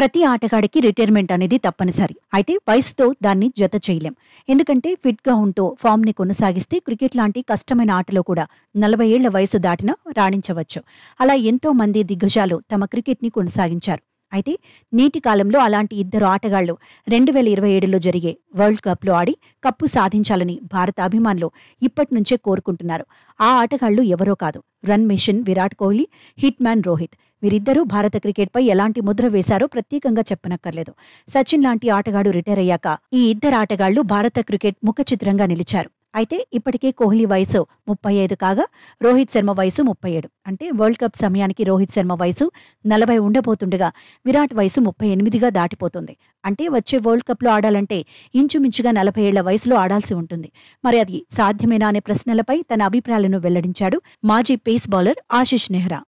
ప్రతి ఆటగాడికి రిటైర్మెంట్ అనేది తప్పనిసరి. అయితే వయసుతో దాన్ని జత చేయలేం. ఎందుకంటే ఫిట్‌గా ఉంటూ ఫామ్‌ని కొనసాగిస్తే క్రికెట్ లాంటి కష్టమైన ఆటలో కూడా 40 ఏళ్ల వయసు దాటినా రాణించవచ్చు. అలా ఎంతో మంది దిగ్గజాలు తమ క్రికెట్‌ని కొనసాగించారు. అయితే నేటి కాలంలో అలాంటి ఇద్దరు ఆటగాళ్లు 2027లో జరిగే వరల్డ్ కప్‌లో ఆడి కప్పు సాధించాలని భారత అభిమానులు ఇప్పట్నుంచే కోరుకుంటున్నారు. ఆ ఆటగాళ్లు ఎవరో కాదు, run machine Virat Kohli, hit man Rohit. వీరిద్దరూ భారత క్రికెట్పై ఎలాంటి ముద్ర వేశారో ప్రత్యేకంగా చెప్పనక్కర్లేదు. సచిన్ లాంటి ఆటగాడు రిటైర్ అయ్యాక ఈ ఇద్దరు ఆటగాళ్లు భారత క్రికెట్ ముఖచిత్రంగా నిలిచారు. అయితే ఇప్పటికే కోహ్లీ వయసు 35 కాగా రోహిత్ శర్మ వయసు 37. అంటే వరల్డ్ కప్ సమయానికి రోహిత్ శర్మ వయసు 40 ఉండబోతుండగా విరాట్ వయసు 38గా దాటిపోతుంది. అంటే వచ్చే వరల్డ్ కప్లో ఆడాలంటే ఇంచుమించుగా 40 ఏళ్ల వయసులో ఆడాల్సి ఉంటుంది. మరి అది సాధ్యమేనా అనే ప్రశ్నలపై తన అభిప్రాయాలను వెల్లడించాడు మాజీ పేస్ బౌలర్ ఆశిష్ నెహ్రా.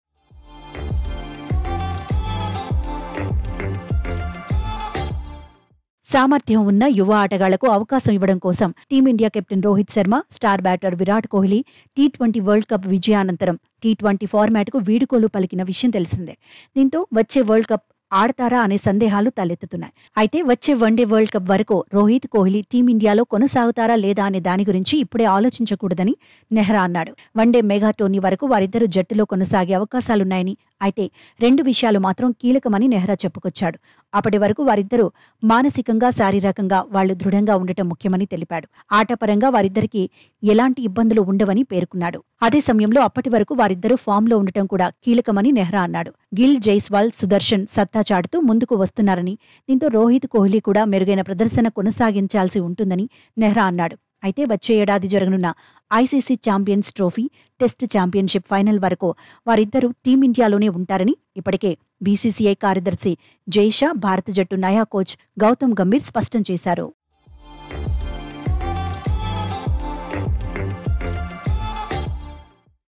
సామర్థ్యం ఉన్న యువ ఆటగాళ్లకు అవకాశం ఇవ్వడం కోసం team India captain Rohit Sharma, star batter Virat Kohli టీ20 వరల్డ్ కప్ విజయానంతరం టీ20 ఫార్మాట్కు వీడుకోలు పలికిన విషయం తెలిసిందే. దీంతో వచ్చే వరల్డ్ కప్ ఆడతారా అనే సందేహాలు తలెత్తుతున్నాయి. అయితే వచ్చే వన్డే వరల్డ్ కప్ వరకు రోహిత్, కోహ్లీ టీమిండియాలో కొనసాగుతారా లేదా అనే దాని గురించి ఇప్పుడే ఆలోచించకూడదని నెహ్రా అన్నాడు. వన్డే మెగా టోర్నీ వరకు వారిద్దరూ జట్టులో కొనసాగే అవకాశాలున్నాయని, అయితే 2 విషయాలు మాత్రం కీలకమని నెహ్రా చెప్పుకొచ్చాడు. అప్పటి వరకు వారిద్దరూ మానసికంగా, శారీరకంగా వాళ్లు దృఢంగా ఉండటం ముఖ్యమని తెలిపాడు. ఆటపరంగా వారిద్దరికీ ఎలాంటి ఇబ్బందులు ఉండవని పేర్కొన్నాడు. అదే సమయంలో అప్పటి వరకు వారిద్దరూ ఫామ్లో ఉండటం కూడా కీలకమని నెహ్రా అన్నాడు. గిల్, జైస్వాల్, సుదర్శన్ సత్తా చాటుతూ ముందుకు వస్తున్నారని, దీంతో రోహిత్, కోహ్లీ కూడా మెరుగైన ప్రదర్శన కొనసాగించాల్సి ఉంటుందని నెహ్రా అన్నాడు. అయితే వచ్చే ఏడాది జరగనున్న ICC champions trophy, test championship final వరకు వారిద్దరూ టీమిండియాలోనే ఉంటారని ఇప్పటికే బీసీసీఐ కార్యదర్శి జైషా, భారత జట్టు నయా కోచ్ గౌతమ్ గంభీర్ స్పష్టం చేశారు.